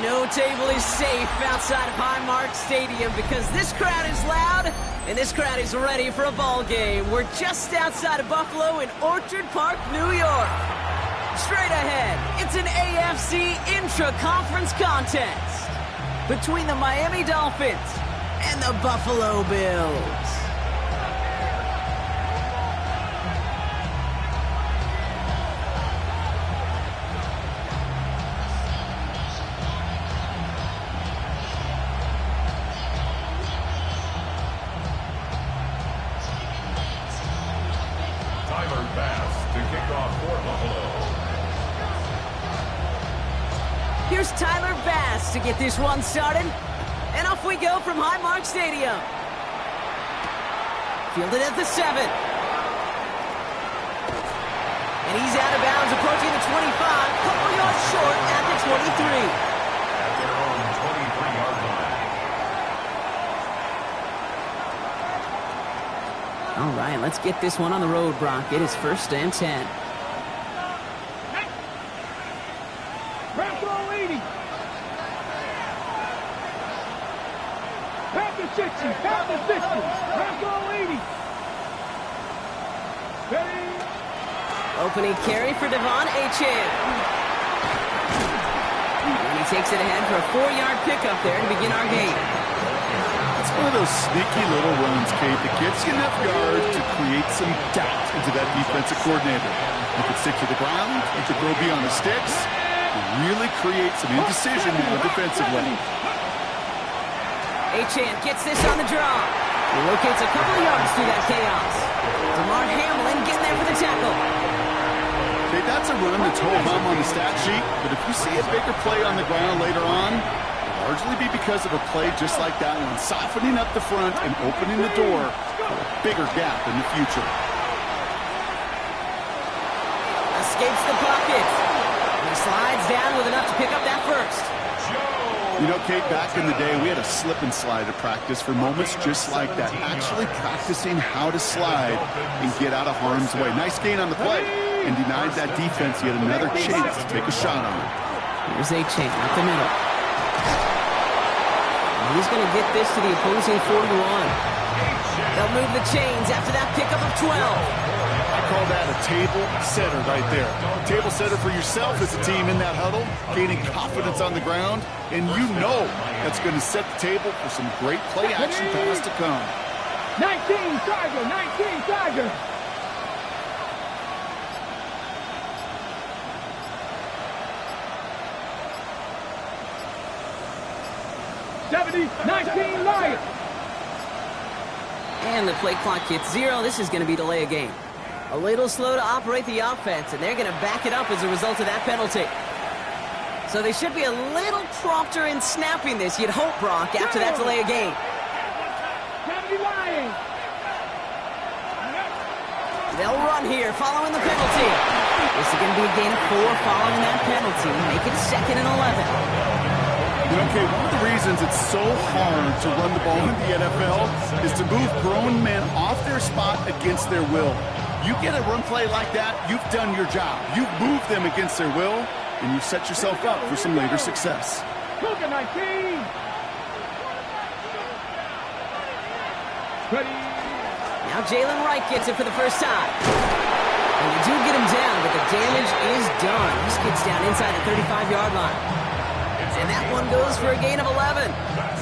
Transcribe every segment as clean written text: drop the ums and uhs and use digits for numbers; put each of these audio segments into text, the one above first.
No table is safe outside of Highmark Stadium because this crowd is loud and this crowd is ready for a ball game. We're just outside of Buffalo in Orchard Park, New York. Straight ahead, it's an AFC intra-conference contest between the Miami Dolphins and the Buffalo Bills. Here's Tyler Bass to get this one started. And off we go from Highmark Stadium. Fielded at the 7. And he's out of bounds, approaching the 25. Couple yards short at the 23. At their own 23-yard line. All right, let's get this one on the road, Brock. It is 1st and 10. Opening carry for Devon Achane. And he takes it ahead for a 4-yard pickup there to begin our game. It's one of those sneaky little runs, Kate, that gets you enough yards to create some doubt into that defensive coordinator. You could stick to the ground, you could throw beyond the sticks, really create some indecision now defensively. Achane gets this on the draw. He locates a couple of yards through that chaos. DeMar Hamlin getting there for the tackle. Okay, that's a run that's ho-hum on the stat sheet, but if you see a bigger play on the ground later on, it'll largely be because of a play just like that one, softening up the front and opening the door for a bigger gap in the future. Escapes the pocket. He slides down with enough to pick up that first. You know, Kate, back in the day, we had a slip and slide at practice for moments just like that. Actually practicing how to slide and get out of harm's way. Nice gain on the play and denied that defense yet another chance to take a shot on it. Here's Achane out the middle. And he's going to get this to the opposing 41. They'll move the chains after that pickup of 12. I call that a table setter right there. Table setter for yourself as a team in that huddle, gaining confidence on the ground, and you know that's going to set the table for some great play action pass to come. 19 Tiger, 19 Tiger. $70-19 Lions. And the play clock hits 0. This is going to be delay a game. A little slow to operate the offense, and they're going to back it up as a result of that penalty. So they should be a little prompter in snapping this, you'd hope, Brock, after that delay a game. They'll run here following the penalty. This is going to be a gain of 4 following that penalty. Make it 2nd and 11. Okay, one of the reasons it's so hard to run the ball in the NFL is to move grown men off their spot against their will. You get a run play like that, you've done your job. You've moved them against their will, and you've set yourself up for some later success. Cougar 19. Ready. Now Jalen Wright gets it for the first time. And they do get him down, but the damage is done. He skids down inside the 35-yard line. And that one goes for a gain of 11.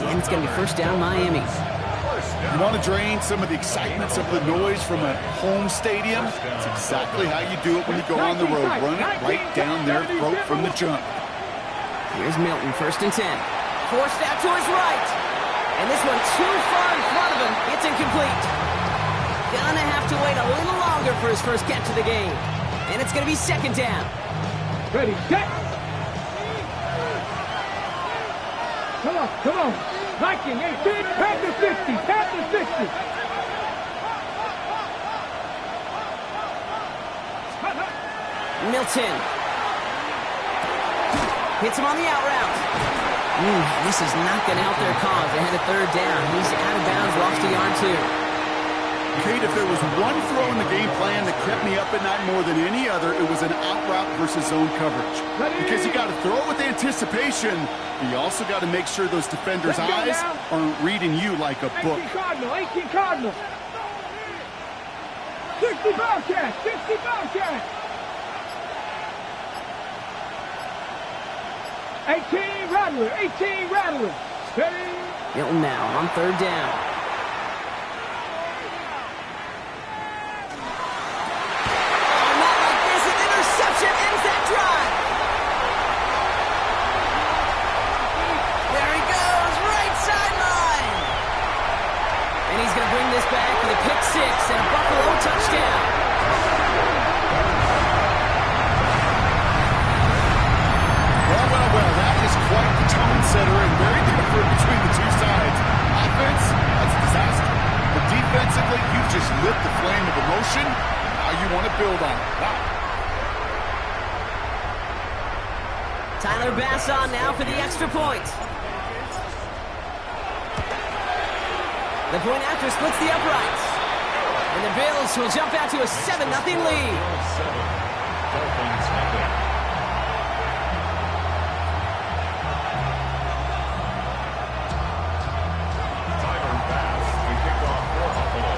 And it's going to be 1st down Miami. You want to drain some of the excitement, some of the noise from a home stadium? That's exactly how you do it when you go on the road. Run it right down their throat from the jump. Here's Milton, 1st and 10. Forced out to his right. And this one too far in front of him. It's incomplete. Gonna have to wait a little longer for his first catch of the game. And it's going to be 2nd down. Ready, set. Come on, come on. Viking, 18, Panther 50, Panther 50. Milton. Hits him on the out route. This is not going to help their cause. They had a 3rd down. He's out of bounds, lost a yard too. Kate, if there was one throw in the game plan that kept me up at night more than any other, it was an out route versus zone coverage. Because you got to throw it with anticipation, but you also got to make sure those defenders' eyes aren't reading you like a book. 18 Cardinal. 60 Bobcats. 60 Bobcats. 18 Rattler. Steady. Hilton now on third down. Ends that drive. There he goes, right sideline. And he's going to bring this back with a pick six and a Buffalo touchdown. Well, that is quite the tone setter and very different between the two sides. Offense, that's a disaster. But defensively, you've just lit the flame of emotion. Now you want to build on it. Wow. Tyler Bass on now for the extra point. The point after splits the uprights. And the Bills will jump out to a 7-0 lead.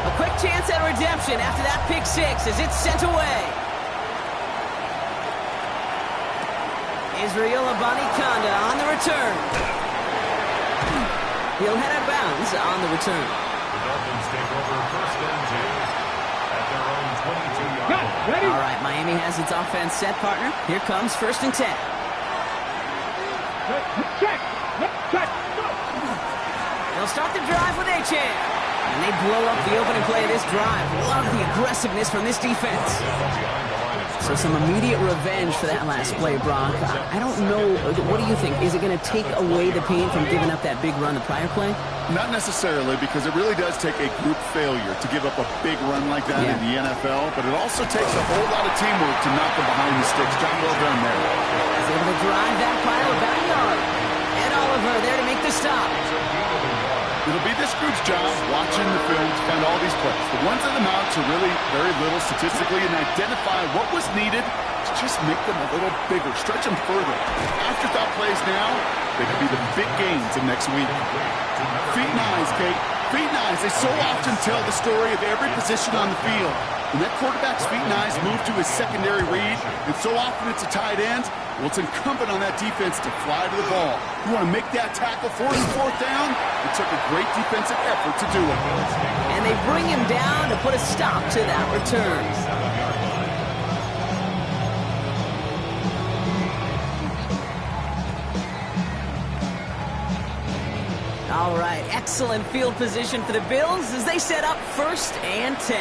A quick chance at redemption after that pick six as it's sent away. Israel Abanikanda on the return. He'll head out of bounds on the return. The Dolphins take over first and 10 at their own 22-yard line. All right, Miami has its offense set, partner. Here comes first and 10. Check. They'll start the drive with Achane. And they blow up the opening play of this drive. Love the aggressiveness from this defense. So some immediate revenge for that last play, Brock. I don't know. What do you think? Is it going to take away the pain from giving up that big run the prior play? Not necessarily, because it really does take a group failure to give up a big run like that in the NFL. But it also takes a whole lot of teamwork to knock them behind the sticks. Job well done there. He's able to drive that pile about a yard. Ed Oliver there to make the stop. It'll be this group's job watching the film to find all these plays. The ones that amount to really very little statistically and identify what was needed to just make them a little bigger, stretch them further. Afterthought plays now, they could be the big gains of next week. Feet and eyes, Kate. Feet and eyes, they so often tell the story of every position on the field. When that quarterback's feet and eyes move to his secondary read, and so often it's a tight end, well, it's incumbent on that defense to fly to the ball. You want to make that tackle, force fourth down? It took a great defensive effort to do it. And they bring him down to put a stop to that return. All right, excellent field position for the Bills as they set up first and 10.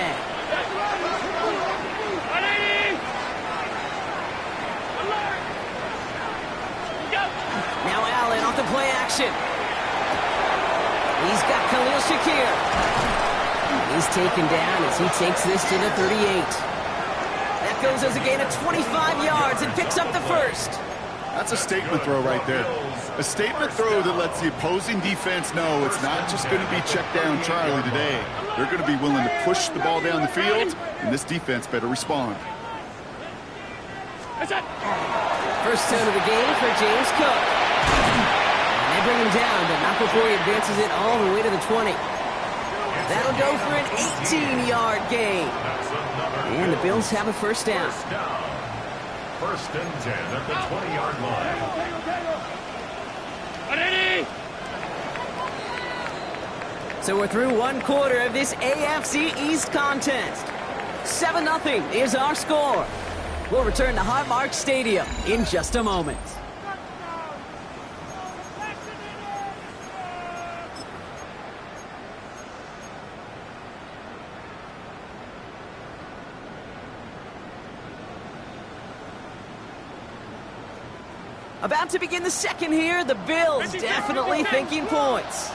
Now Allen off the play action. He's got Khalil Shakir. He's taken down as he takes this to the 38. That goes as a gain of 25 yards and picks up the first. That's a statement throw right there. A statement throw that lets the opposing defense know it's not just going to be check down Charlie today. They're going to be willing to push the ball down the field, and this defense better respond. First down of the game for James Cook. And they bring him down, but not before he advances it all the way to the 20. That'll go for an 18-yard gain. And the Bills have a first down. First and 10 at the 20-yard line. So we're through one quarter of this AFC East contest. 7-0 is our score. We'll return to Highmark Stadium in just a moment. About to begin the second here, the Bills definitely thinking points.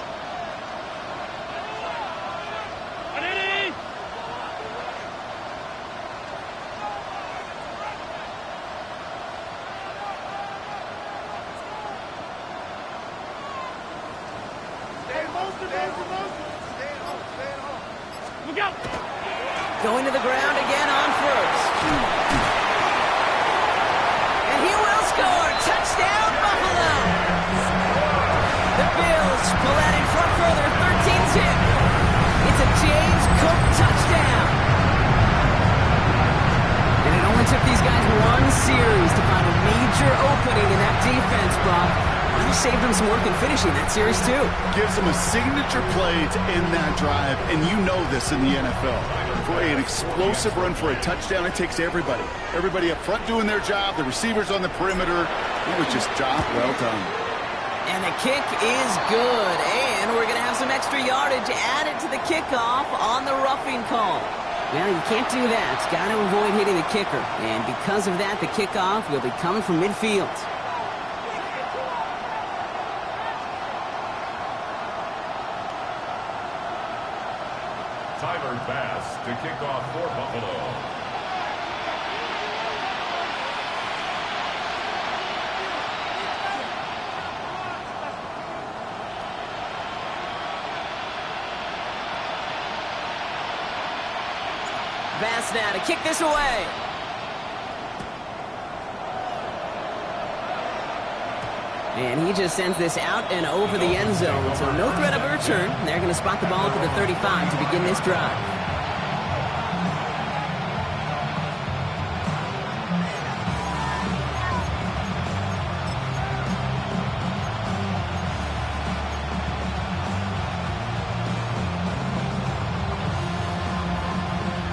Look out! Going to the ground again on first. And he will score. Touchdown, Buffalo. The Bills pull out in front further, 13-zip. It's a James Cook touchdown. And it only took these guys one series to find a major opening in that defense, Bob. Might have saved them some work in finishing that series, too. Gives them a signature play to end that drive, and you know this in the NFL. For an explosive run for a touchdown, it takes everybody. Everybody up front doing their job, the receivers on the perimeter. It was just job well done. And the kick is good, and we're going to have some extra yardage added to the kickoff on the roughing call. Well, you can't do that. Got to avoid hitting the kicker, and because of that, the kickoff will be coming from midfield. Tyler Bass to kick off for Buffalo. Bass now to kick this away. And he just sends this out and over the end zone. So no threat of a return. They're going to spot the ball to the 35 to begin this drive.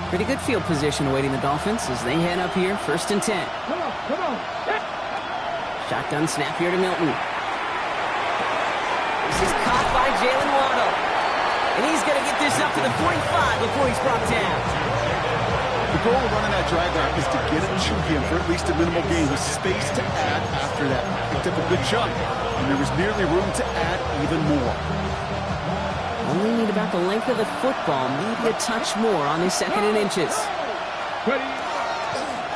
Pretty good field position awaiting the Dolphins as they head up here, 1st and 10. Come on, come on. Shotgun snap here to Milton. This is caught by Jalen Waddle. And he's going to get this up to the 45 before he's brought down. The goal of running that drag route is to get it to him for at least a minimal gain with space to add after that. Picked up a good chunk, and there was nearly room to add even more. Only need about the length of the football, maybe a touch more on his 2nd and inches. Ready.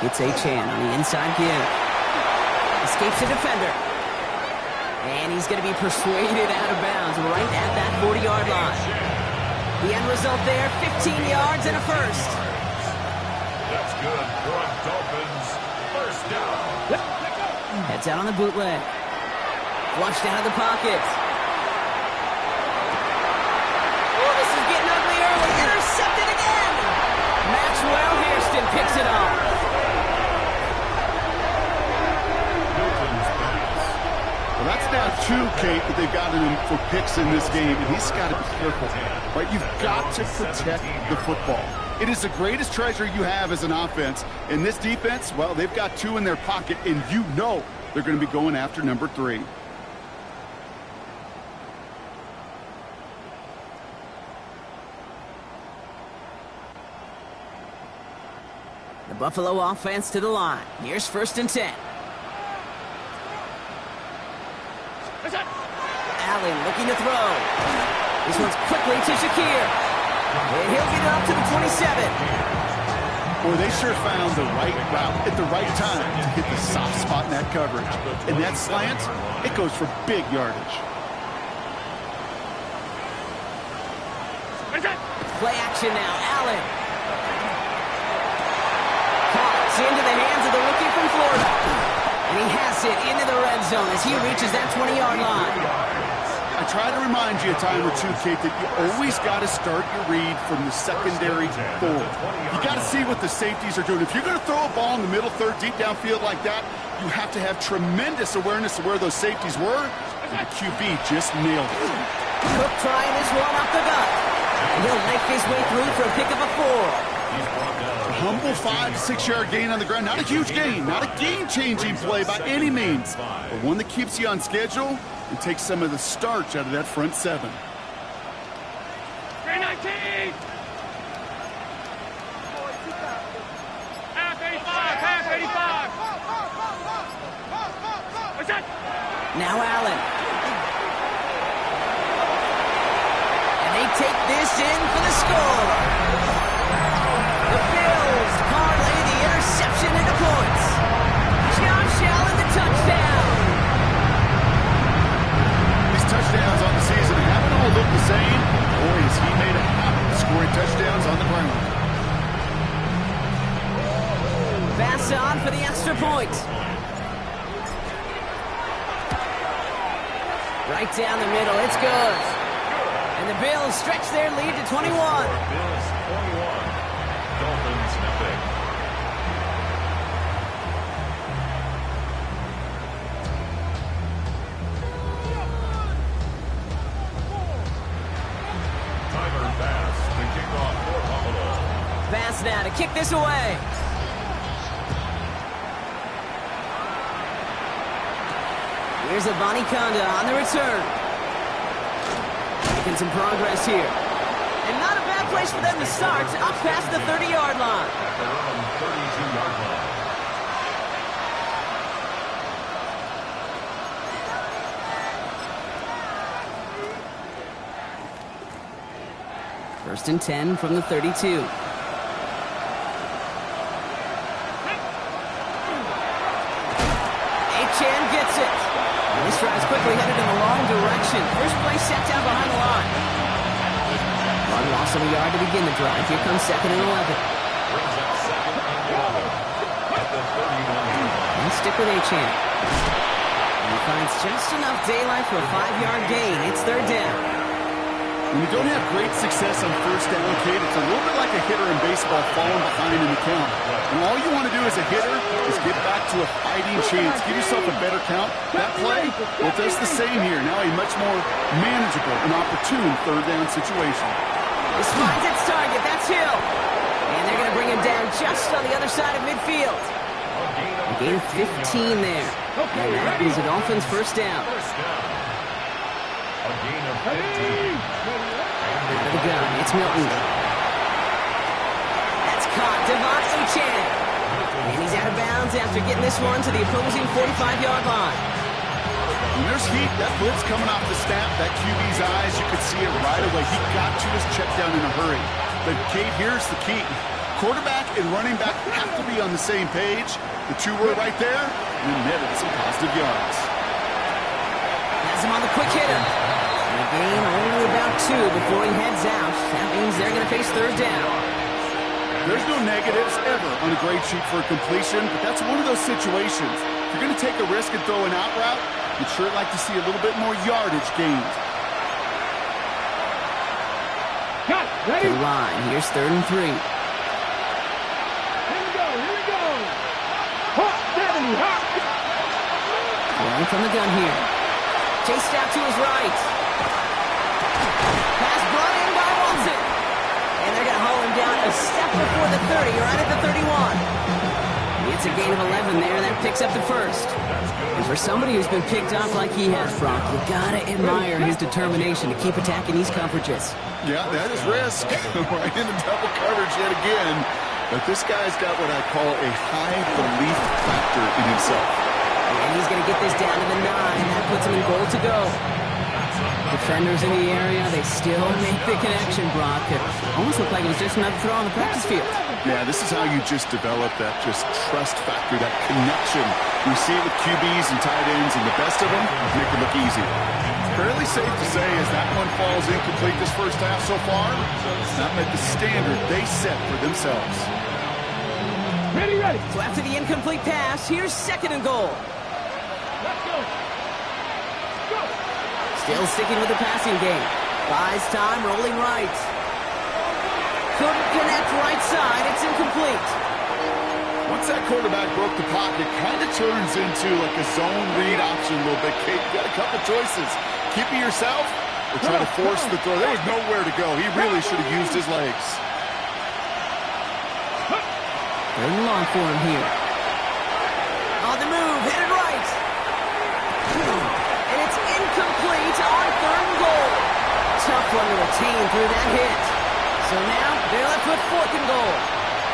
It's Chan on the inside give. Escapes the defender. And he's going to be persuaded out of bounds right at that 40-yard line. The end result there, 15 yards and a first. That's good for a Dolphins first down. Heads out on the bootleg. Flushed out of the pocket. Oh, this is getting ugly early. Intercepted again. Maxwell Hairston picks it off. Well, that's now 2, Kate, that they've got him for picks in this game, and he's got to be careful. Right? You've got to protect the football. It is the greatest treasure you have as an offense. And this defense, well, they've got 2 in their pocket, and you know they're going to be going after number 3. The Buffalo offense to the line. Here's 1st and 10. Allen looking to throw. This one's quickly to Shakir. And he'll get it up to the 27. Boy, they sure found the right route at the right time to hit the soft spot in that coverage. And that slant, it goes for big yardage. Play action now. Allen. Caught into the hands of the rookie from Florida. And he has it into the red zone as he reaches that 20-yard line. I try to remind you a time or two, Kate, that you always got to start your read from the secondary forward. You got to see what the safeties are doing. If you're going to throw a ball in the middle third, deep downfield like that, you have to have tremendous awareness of where those safeties were, and the QB just nailed it. Cook trying this one off the gut. And he'll make his way through for a pick of a 4. A humble 5 to 6 yard gain on the ground. Not a huge gain, not a game-changing play by any means, but one that keeps you on schedule and takes some of the starch out of that front 7. 319. Half 85, half 85. What's that? Now Allen. And they take this in for the score. The Bills parlay the interception into points. Josh Allen, the touchdown. These touchdowns on the season haven't all looked the same. Boy, has he made it happen, scoring touchdowns on the ground. Pass on for the extra point. Right down the middle, it's good. And the Bills stretch their lead to 21. Bills 21. Dolphins nothing. Timer pass to kick off for Buffalo. Pass now to kick this away. Here's Avani Conda on the return. Making some progress here. And not a bad place for them to start, up past the 30-yard line. At their own 32-yard line. First and 10 from the 32. Achan gets it. And this drive's quickly headed in the wrong direction. First play set down behind the line. One loss of a yard to begin the drive. Here comes second and 11. Brings up second and 11 at the 31-yard line. And stick with Achan. And he finds just enough daylight for a 5-yard gain. It's third down. When you don't have great success on first down, Kate, it's a little bit like a hitter in baseball falling behind in the count. And all you want to do as a hitter is get back to a fighting chance. Give yourself a better count. That play, well, it does the same here. Now a much more manageable and opportune third down situation. This finds its target. That's Hill. And they're going to bring him down just on the other side of midfield. A gain of 15 there. And that is the Dolphins' first down. A gain of 15. Out of the gun, it's Milton. That's caught. Devon Achan. And he's out of bounds after getting this one to the opposing 45-yard line. When there's heat, that blitz coming off the snap, that QB's eyes, you could see it right away. He got to his check down in a hurry. But, Kate, here's the key. Quarterback and running back have to be on the same page. The two were right there, and netted some positive yards. Has him on the quick hitter. And a gain only about 2 before he heads out. That means they're going to face third down. There's no negatives ever on a grade sheet for a completion, but that's one of those situations. If you're going to take a risk and throw an out route, you'd sure like to see a little bit more yardage gained. Cut, ready? The line, here's third and 3. Here we go, here we go. Hot 70, hot. Throwing from the gun here. Chased out to his right. Pass brought in by Watson. And they're going to haul him down a step before the 30, right at the 31. It's a gain of 11 there. That picks up the first. And for somebody who's been picked off like he has, Brock, you got to admire his determination to keep attacking these coverages. Yeah, that is risk. Right into double coverage yet again. But this guy's got what I call a high belief factor in himself. And he's going to get this down to the 9. That puts him in goal to go. Defenders in the area, they still make the connection, Brock. It almost looked like it was just another throw on the practice field. Yeah, this is how you just develop that just trust factor, that connection. We see it with QBs and tight ends, and the best of them make it look easy. Fairly safe to say as that one falls incomplete this first half so far, it's not met the standard they set for themselves. Ready, ready. So after the incomplete pass, here's second and goal. Let's go. Go. Still sticking with the passing game. Buys time, rolling right. Couldn't connect right side. It's incomplete. Once that quarterback broke the pocket, kind of turns into like a zone read option a little bit. Kate, you got a couple choices. Keep it yourself or try to force the throw. There was nowhere to go. He really should have used his legs. Third and long for him here. On the move, headed right. And it's incomplete on third and goal. Tough one to retain through that hit. So now they're left with fourth and goal.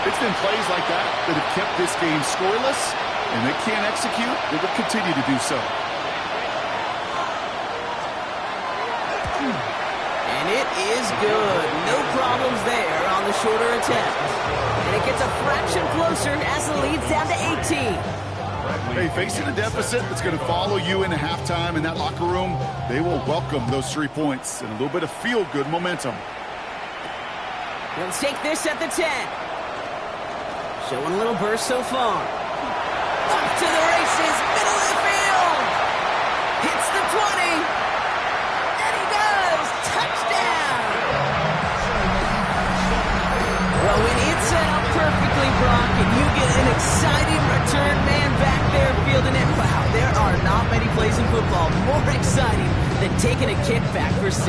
It's been plays like that that have kept this game scoreless, and they can't execute. They will continue to do so. And it is good. No problems there on the shorter attempt. And it gets a fraction closer as the lead's down to 18. Hey, facing a deficit that's going to follow you into halftime in that locker room, they will welcome those 3 points and a little bit of feel-good momentum. They'll take this at the 10. Showing a little burst so far. Off to the races, middle of the field. Hits the 20. And he does. Touchdown. Well, when it's set up perfectly, Brock, and you get an exciting return man back there fielding it, wow, there are not many plays in football more exciting than taking a kickback for 6.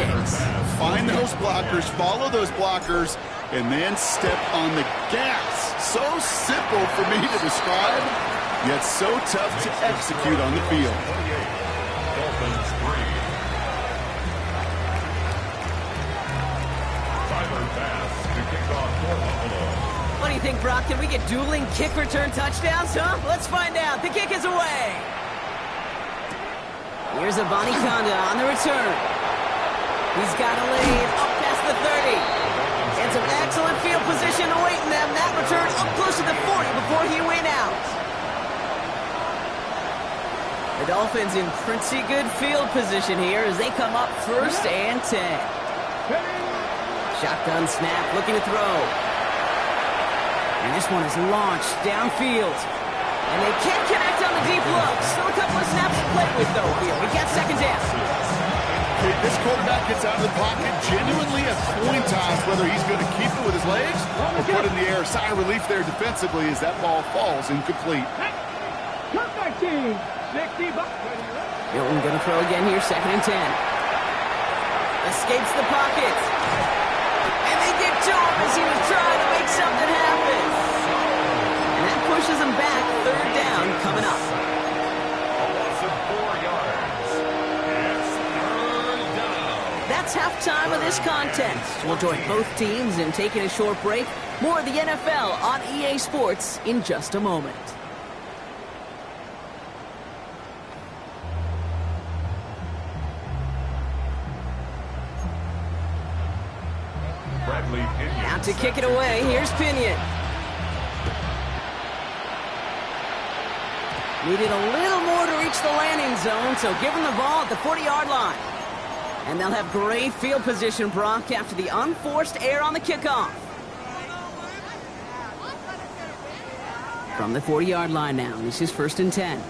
Find those blockers, follow those blockers, and then step on the gas. So simple for me to describe, yet so tough to execute on the field. Dolphins 3. Tyler Bass to kick off for Buffalo. What do you think, Brock? Can we get dueling kick return touchdowns, huh? Let's find out. The kick is away. Here's Avani Conda on the return. He's got a lane up past the 30. And some excellent field position awaiting them. That return up close to the 40 before he went out. The Dolphins in pretty good field position here as they come up 1st and 10. Shotgun snap, looking to throw. And this one is launched downfield. And they can't connect on the deep look. Still a couple of snaps to play with, though, here. We got 2nd down. This quarterback gets out of the pocket genuinely a coin toss whether he's going to keep it with his legs or put it in the air. Sigh of relief there defensively as that ball falls incomplete. Hilton going to throw again here, 2nd and 10. Escapes the pocket. And they get to him as he was trying to make something happen. And that pushes him back. 3rd down coming up. A loss of 4 yards. It's 3rd down. That's halftime of this contest. We'll join both teams in taking a short break. More of the NFL on EA Sports in just a moment. Now to kick it away, here's Pinion. Needed a little more to reach the landing zone, so give him the ball at the 40-yard line. And they'll have great field position, Brock, after the unforced error on the kickoff. From the 40-yard line now, this is 1st and 10.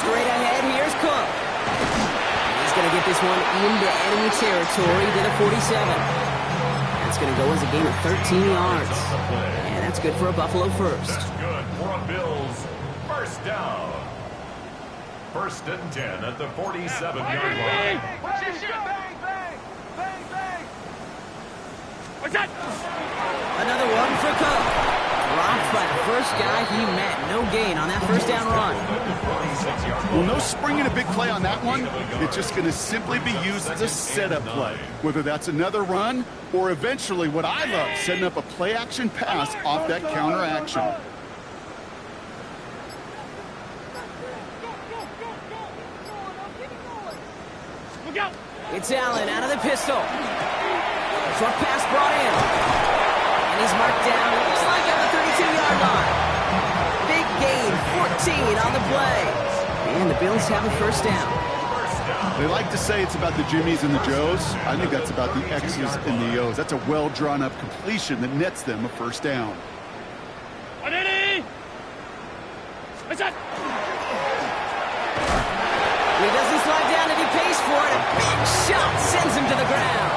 Straight ahead, here's Cook. He's going to get this one into enemy territory to the 47. That's going to go as a gain of 13 yards. And that's good for a Buffalo first. That's good for a Bills 1st down. 1st and 10 at the 47-yard line. Another one for Cook. Dropped by the first guy he met. No gain on that 1st down run. Well, no springing a big play on that one. It's just going to simply be used as a setup play. Whether that's another run or eventually what I love, setting up a play-action pass off that counter action. It's Allen out of the pistol. Short pass brought in. And he's marked down. Looks like on the 32-yard line. Big gain, 14 on the play. And the Bills have a 1st down. They like to say it's about the Jimmies and the Joes. I think that's about the X's and the O's. That's a well-drawn-up completion that nets them a 1st down. He doesn't slide down and he pays for it. A big shot sends him to the ground.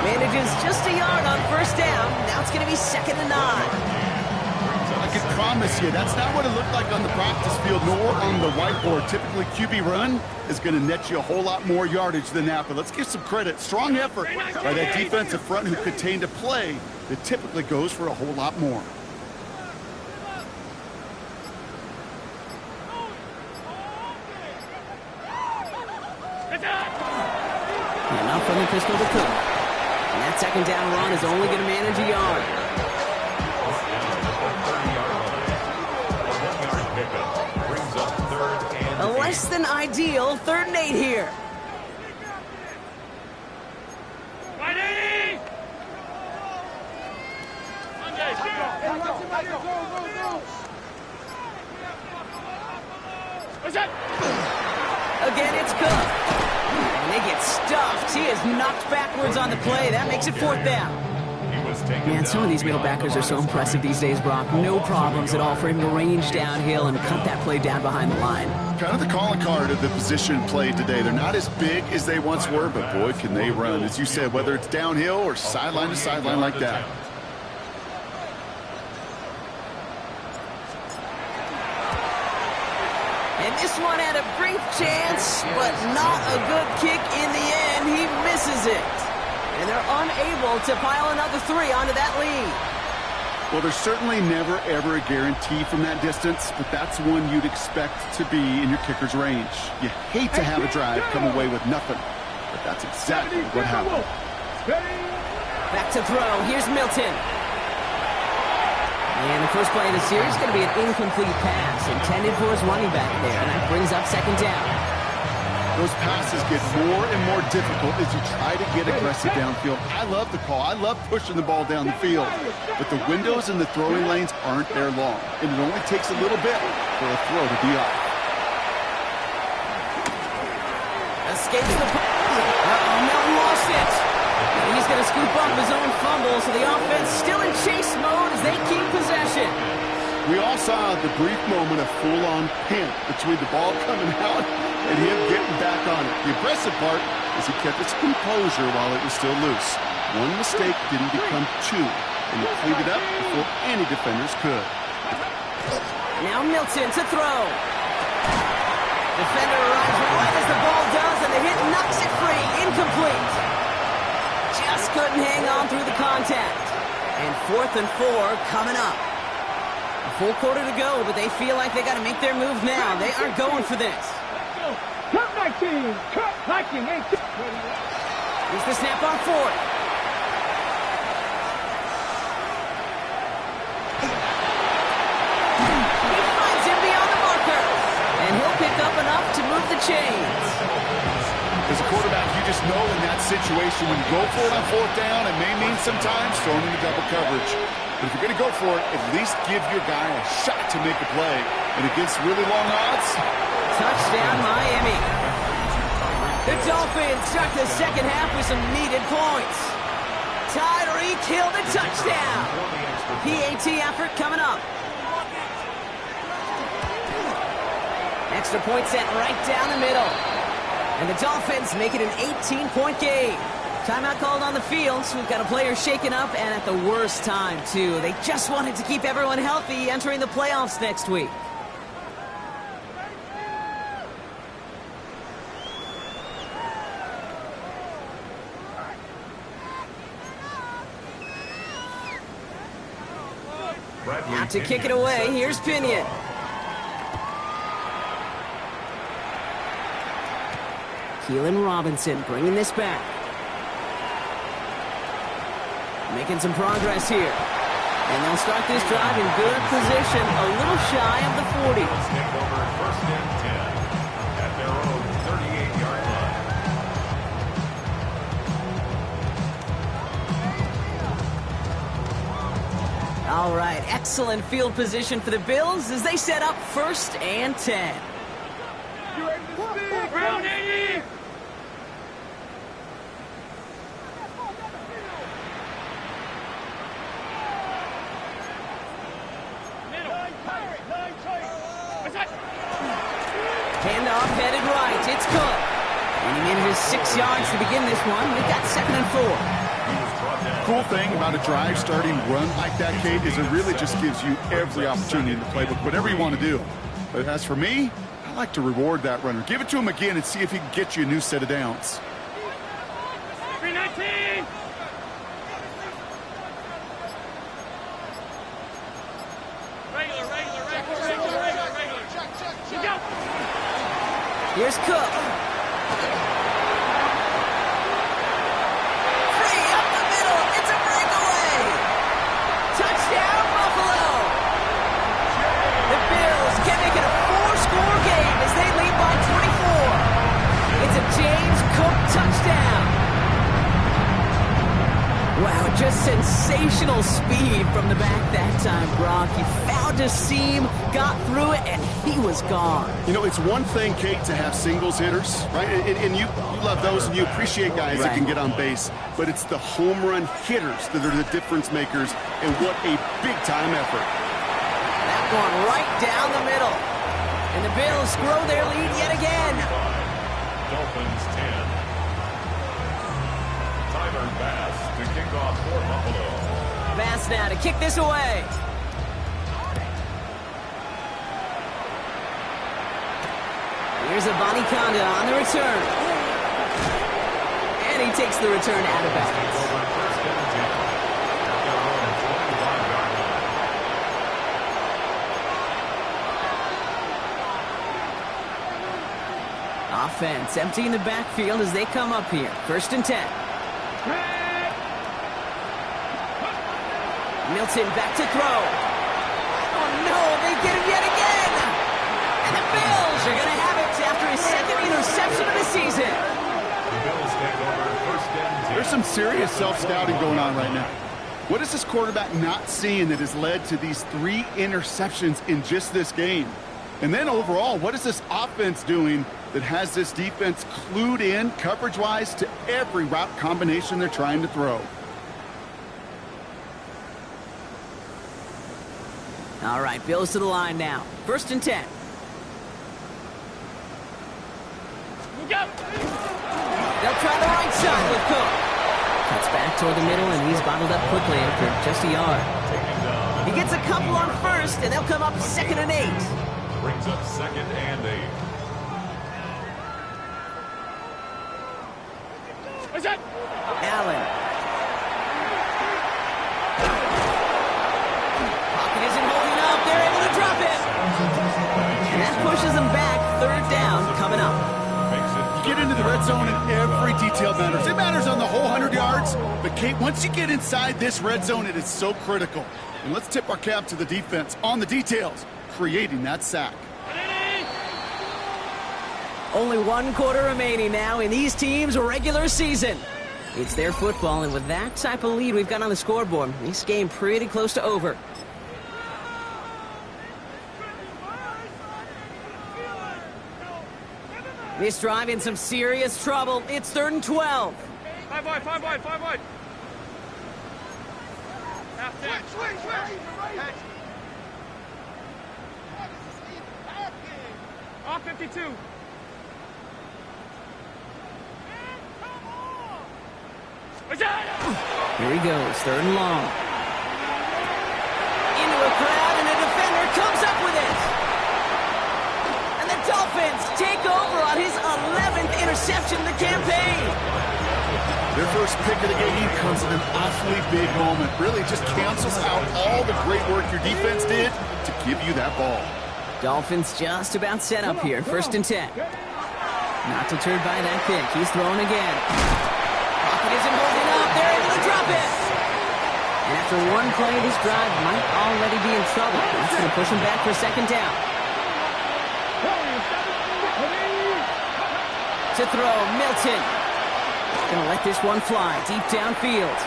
Manages just a yard on 1st down. Now it's going to be 2nd and 9. I can promise you, that's not what it looked like on the practice field nor on the whiteboard. Typically, QB run is going to net you a whole lot more yardage than that. But let's give some credit. Strong effort by that defensive front who contained a play that typically goes for a whole lot more. And up from the pistol to Cook. And that 2nd down run is only going to manage a yard. A less than ideal 3rd and 8 here. Again, it's Cook. And they get stuffed. He is knocked backwards on the play. That makes it 4th down. Man, some of these middle backers are so impressive these days, Brock. No problems at all for him to range downhill and cut that play down behind the line. Kind of the calling card of the position played today. They're not as big as they once were, but boy, can they run. As you said, whether it's downhill or sideline to sideline like that. And this one had a brief chance, but not a good kick in the end. He misses it. And they're unable to pile another 3 onto that lead. Well, there's certainly never, ever a guarantee from that distance, but that's one you'd expect to be in your kicker's range. You hate to have a drive come away with nothing, but that's exactly what happened. Back to throw. Here's Milton. And the first play of the series is going to be an incomplete pass intended for his running back there, and that brings up 2nd down. Those passes get more and more difficult as you try to get aggressive downfield. I love the call. I love pushing the ball down the field. But the windows in the throwing lanes aren't there long, and it only takes a little bit for a throw to be off. Escapes the... Milton lost it. And he's going to scoop up his own fumble, so the offense still in chase mode as they keep possession. We all saw the brief moment of full-on panic between the ball coming out and him getting back on it. The impressive part is he kept his composure while it was still loose. One mistake didn't become 2, and he cleaned it up before any defenders could. Now Milton to throw. Defender arrives right as the ball does, and the hit knocks it free. Incomplete. Just couldn't hang on through the contact. And 4th and 4 coming up. A full quarter to go, but they feel like they got to make their move now. They are going for this. Cut like him. Cut like him. Here's the snap on 4th. He finds him beyond the marker. And he'll pick up enough to move the chains. As a quarterback, you just know in that situation when you go for it on 4th down, it may mean sometimes throwing into double coverage. But if you're going to go for it, at least give your guy a shot to make a play. And against really long odds, touchdown Miami. The Dolphins start the 2nd half with some needed points. Tyreek Hill the touchdown. PAT effort coming up. Extra point set right down the middle. And the Dolphins make it an 18-point game. Timeout called on the field, so we've got a player shaken up, and at the worst time, too. They just wanted to keep everyone healthy entering the playoffs next week. Out to kick it away, here's Pinion. Keelan Robinson bringing this back. Making some progress here. And they'll start this drive in good position, a little shy of the 40. Take over 1st and 10 at their own 38-yard line. All right, excellent field position for the Bills as they set up 1st and 10. You ready to speak? Round 80! Handoff headed right. It's Cook. And he manages 6 yards to begin this one. We've got 2nd and 4. cool thing about a drive starting run like that, Kate, is it really just gives you every opportunity in the playbook, whatever you want to do. But as for me, I like to reward that runner. Give it to him again and see if he can get you a new set of downs. 319! Regular. You go! Here's Cook. Free up the middle. It's a breakaway. Touchdown, Buffalo. The Bills can make it a 4-score game as they lead by 24. It's a James Cook touchdown. Wow, Just sensational speed from the back that time, Brock. He found a seam, got through it, and he was gone. You know, it's one thing, Kate, to have singles hitters, right? And you love those and you appreciate guys that can get on base. But it's the home run hitters that are the difference makers, and what a big-time effort. That one right down the middle. And the Bills grow their lead yet again. Dolphins 10. Tyler Bass to kick off for Buffalo. Bass now to kick this away. Here's a Conda on the return. And he takes the return out of bounds. Over first and 10. At their own 25-yard line. Offense emptying the backfield as they come up here. First and 10. Milton back to throw. Oh no, they get him yet again. And the Bills are going to have it after his second interception of the season. The Bills take over first and 10. There's some serious self-scouting going on right now. What is this quarterback not seeing that has led to these 3 interceptions in just this game? And then overall, what is this offense doing that has this defense clued in coverage-wise to every route combination they're trying to throw? All right, Bills to the line now. First and 10. They'll try the right side with Cook. Cuts back toward the middle, and he's bottled up quickly after just a yard. He gets a couple on first, and they'll come up second and 8. Brings up second and 8. What's that? Allen. Pocket isn't holding up. They're able to drop it. And that pushes them back. Third down coming up. You get into the red zone and every detail matters. It matters on the whole 100 yards. But, Kate, once you get inside this red zone, it is so critical. And let's tip our cap to the defense on the details, creating that sack. Only 1 quarter remaining now in these teams' regular season. It's their football, and with that type of lead we've got on the scoreboard, this game pretty close to over. This drive in some serious trouble. It's 3rd and 12. 5 wide. Switch. Off 52. Here he goes, 3rd and long. Into a crowd, and a defender comes up with it. And the Dolphins take over on his 11th interception of the campaign. Their first pick of the game comes at an awfully big moment. Really just cancels out all the great work your defense did to give you that ball. Dolphins just about set up here, 1st and 10. Not deterred by that pick. He's throwing again. Pocket isn't holding up. They're able to drop it. And after one play, this drive might already be in trouble. That's going to push him back for second down. To throw, Milton. Going to let this one fly deep downfield.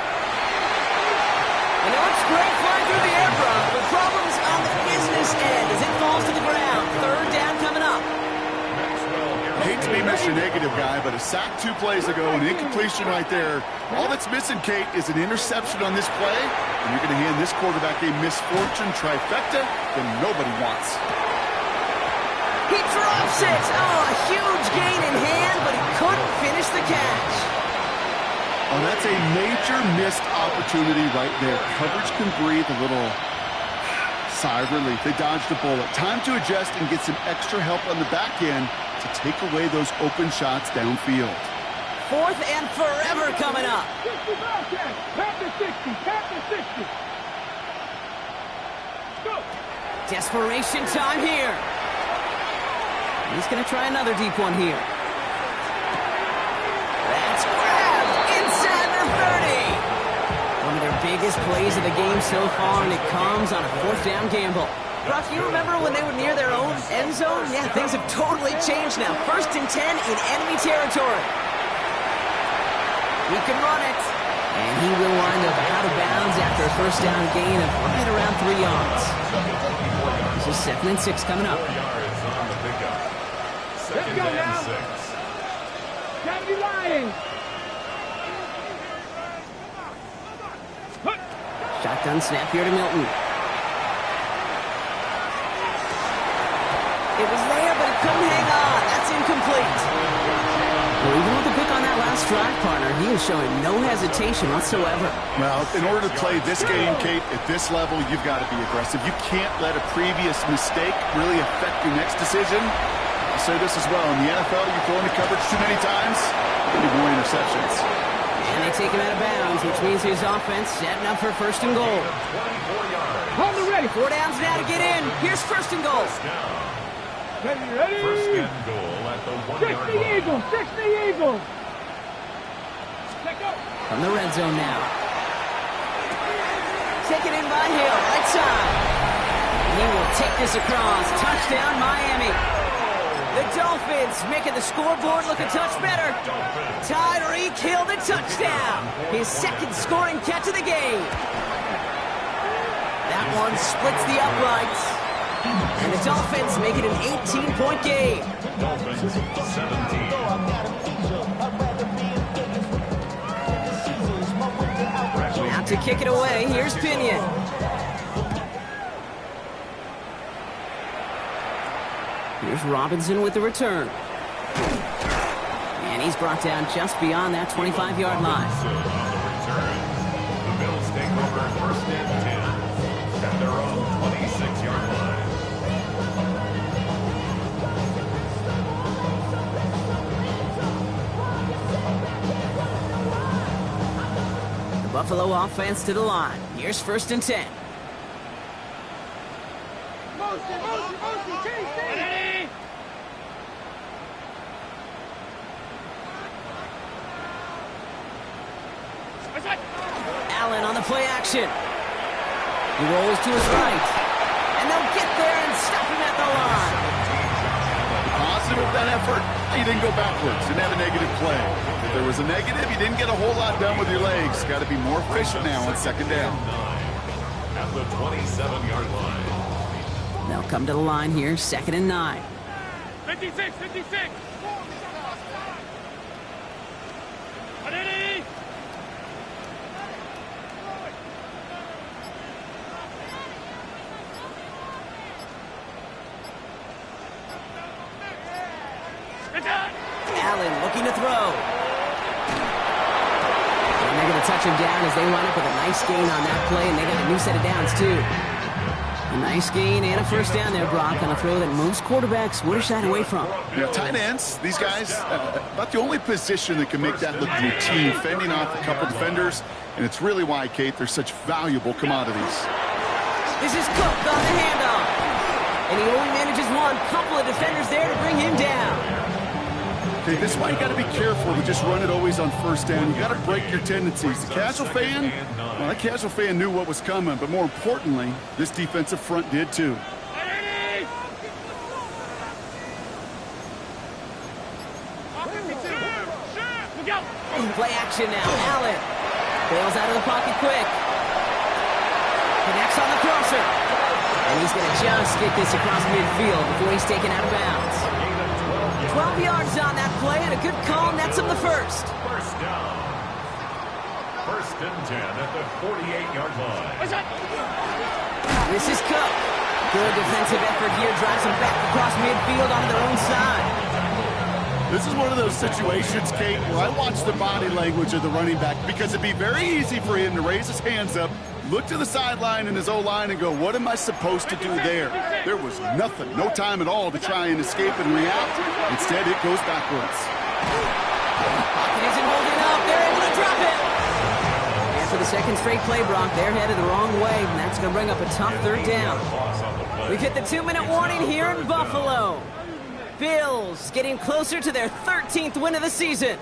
And it looks great flying through the air, Brock, but problems on the business end as it falls to the ground. 3rd down coming up. I hate to be Mr. Negative guy, but a sack 2 plays ago, an incompletion right there. All that's missing, Kate, is an interception on this play, and you're going to hand this quarterback a misfortune trifecta that nobody wants. He drops it. Oh, a huge gain in hand, but he couldn't finish the catch. Oh, that's a major missed opportunity right there. Coverage can breathe a little sigh of relief. They dodged a bullet. Time to adjust and get some extra help on the back end to take away those open shots downfield. 4th and forever coming up. 60 Bobcats. Tap the 60. Go. Desperation time here. He's going to try another deep one here. That's grabbed inside the 30. One of their biggest plays of the game so far, and it comes on a 4th down gamble. Brock, you remember when they were near their own end zone? Yeah, things have totally changed now. 1st and 10 in enemy territory. He can run it. And he will wind up out of bounds after a first down gain of right around 3 yards. This is 2nd and 6 coming up. 4 yards on the pickup. Let's go now. 2nd and 6. Gotta be lying. Shotgun snap here to Milton. It was there, but it couldn't hang on. That's incomplete. Well, even with the pick on that last drive, partner, he was showing no hesitation whatsoever. Well, in order to play this game, Kate, at this level, you've got to be aggressive. You can't let a previous mistake really affect your next decision. I'll say this as well. In the NFL, you throw into coverage too many times, there'll be more interceptions. And they take him out of bounds, which means his offense setting up for 1st and goal. 24 yards. Hold it ready. 4 downs now to get in. Here's 1st and goal. Ready, ready. 1st and goal at the 1 Six yard the line. Eagles. Six the Eagles. From the red zone now. Taken in by Hill, right side. He will take this across. Touchdown, Miami. The Dolphins making the scoreboard look a touch better. Tyreek Hill, the touchdown. His 2nd scoring catch of the game. That one splits the uprights. And the Dolphins make it an 18-point game. Dolphins 17. Out to kick it away, here's Pinion. Here's Robinson with the return. And he's brought down just beyond that 25-yard line. So on the return, the Bills take over 1st and 10 at their own 26-yard line. The Buffalo offense to the line. Here's 1st and 10. Motion, KC. Allen on the play action. He rolls to his right. And they'll get there and stop him at the line. Positive of that effort, you didn't go backwards. Didn't have a negative play. If there was a negative, you didn't get a whole lot done with your legs. Got to be more efficient now on 2nd down. At the 27-yard line. They'll come to the line here, 2nd and 9. 56, 56. Ready. Allen looking to throw. And they're going to touch him down as they line up with a nice gain on that play, and they got a new set of downs, too. A nice gain and a 1st down there, Brock, on a throw that most quarterbacks would have shied away from. Yeah, tight ends, these guys, about the only position that can make that look routine, fending off a couple defenders, and it's really why, Kate, they're such valuable commodities. This is Cook on the handoff. And he only manages one. Couple of defenders there to bring him down. Okay, this is why you got to be careful to just run it always on 1st down. You got to break your tendencies. The casual fan, well, that casual fan knew what was coming, but more importantly, this defensive front did too. Play action now. Allen bails out of the pocket quick. Connects on the crosser. And he's going to just get this across midfield before he's taken out of bounds. 12 yards on that play, and a good call nets him the 1st. 1st down. 1st and 10 at the 48-yard line. This is Cook. Good defensive effort here. Drives him back across midfield onto their own side. This is one of those situations, Kate, where I watch the body language of the running back because it'd be very easy for him to raise his hands up, look to the sideline in his O-line and go, what am I supposed to do there? There was nothing, no time at all to try and escape and react. Instead, it goes backwards. Pocket isn't holding up. They're able to drop it. And for the 2nd straight play, Brock, they're headed the wrong way, and that's going to bring up a tough 3rd down. We've hit the 2-minute warning here in Buffalo. Bills getting closer to their 13th win of the season.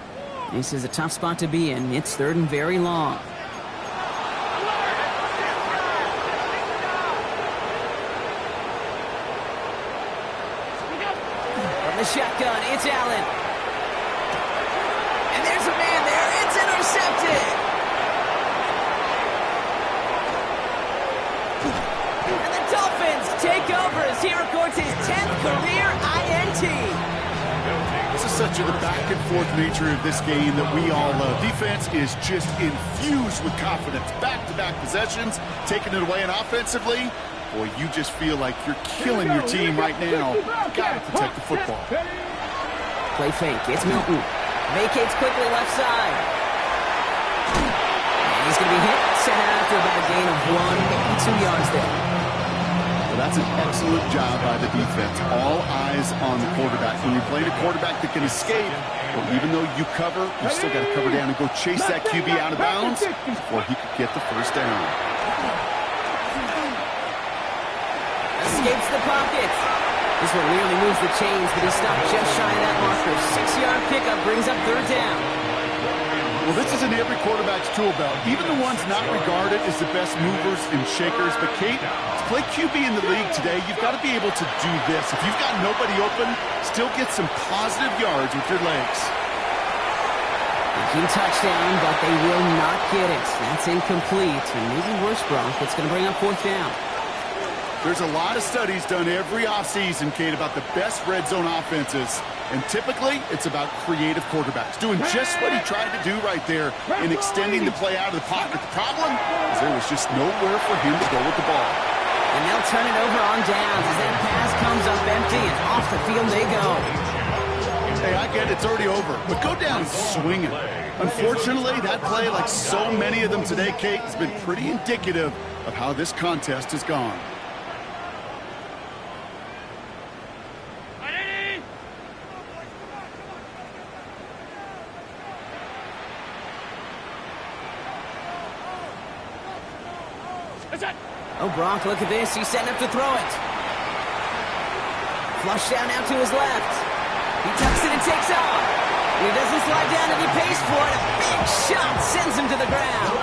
This is a tough spot to be in. It's 3rd and very long. From the shotgun, it's Allen. And there's a man there. It's intercepted. take over as he records his 10th career INT. This is such the back-and-forth nature of this game that we all love. Defense is just infused with confidence. Back-to-back possessions, taking it away, and offensively, boy, you just feel like you're killing your team right now. Got to protect the football. Play fake. It's Milton. Vacates quickly left side. And he's going to be hit. Sent out after about a gain of 1, maybe 2 yards there. Well, that's an excellent job by the defense. All eyes on the quarterback. When you're playing a quarterback that can escape, well, even though you cover, you still got to cover down and go chase that QB out of bounds before he could get the first down. Escapes the pocket. This one nearly moves the chains, but he stopped just shy of that marker. 6-yard pickup brings up 3rd down. Well, this is in every quarterback's tool belt. Even the ones not regarded as the best movers and shakers. But, Kate, to play QB in the league today, you've got to be able to do this. If you've got nobody open, still get some positive yards with your legs. Key touchdown, but they will not get it. That's incomplete. And maybe worse, Bronk. It's going to bring up 4th down. There's a lot of studies done every offseason, Kate, about the best red zone offenses. And typically, it's about creative quarterbacks, doing just what he tried to do right there in extending the play out of the pocket. The problem is there was just nowhere for him to go with the ball. And they'll turn it over on downs as that pass comes up empty, and off the field they go. Hey, I get it, it's already over, but go down swinging. Unfortunately, that play, like so many of them today, Kate, has been pretty indicative of how this contest has gone. Oh, Bronk, look at this. He's setting up to throw it. Flush down out to his left. He tucks it and takes off. And he doesn't slide down and he pays for it. A big shot sends him to the ground.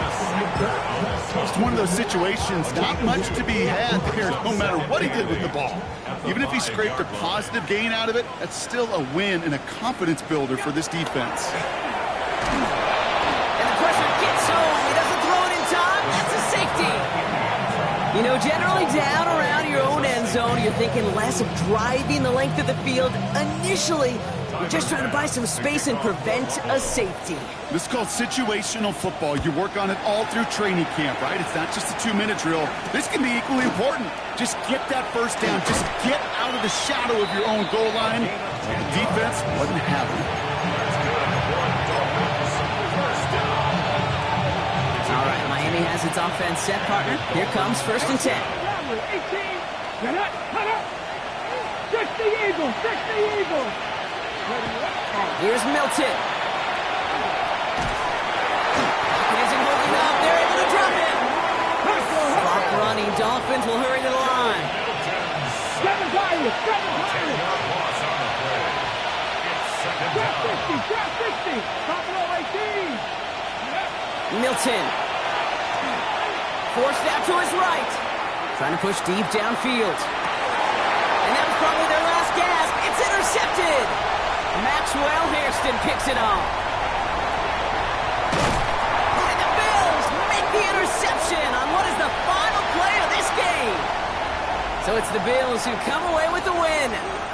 It's one of those situations, not much to be had there, no matter what he did with the ball. Even if he scraped a positive gain out of it, that's still a win and a confidence builder for this defense. And the pressure gets home. He doesn't throw it in time. That's a safety. You know, generally down around your own end zone, you're thinking less of driving the length of the field. Initially, you're just trying to buy some space and prevent a safety. This is called situational football. You work on it all through training camp, right? It's not just a 2-minute drill. This can be equally important. Just get that first down. Just get out of the shadow of your own goal line. The defense wasn't having it. All right, Miami has its offense set, partner. Here comes 1st and 10. 18. Fix the Eagles. Fix the Eagles. Here's Milton. He isn't holding up. They're able to drop him. Clock running. Dolphins will hurry to the line. Drop 50. Top of 18. Milton. Forced out to his right. Trying to push deep downfield. And that was probably their last gasp. It's intercepted. Maxwell Hairston picks it off. And the Bills make the interception on what is the final play of this game. So it's the Bills who come away with the win.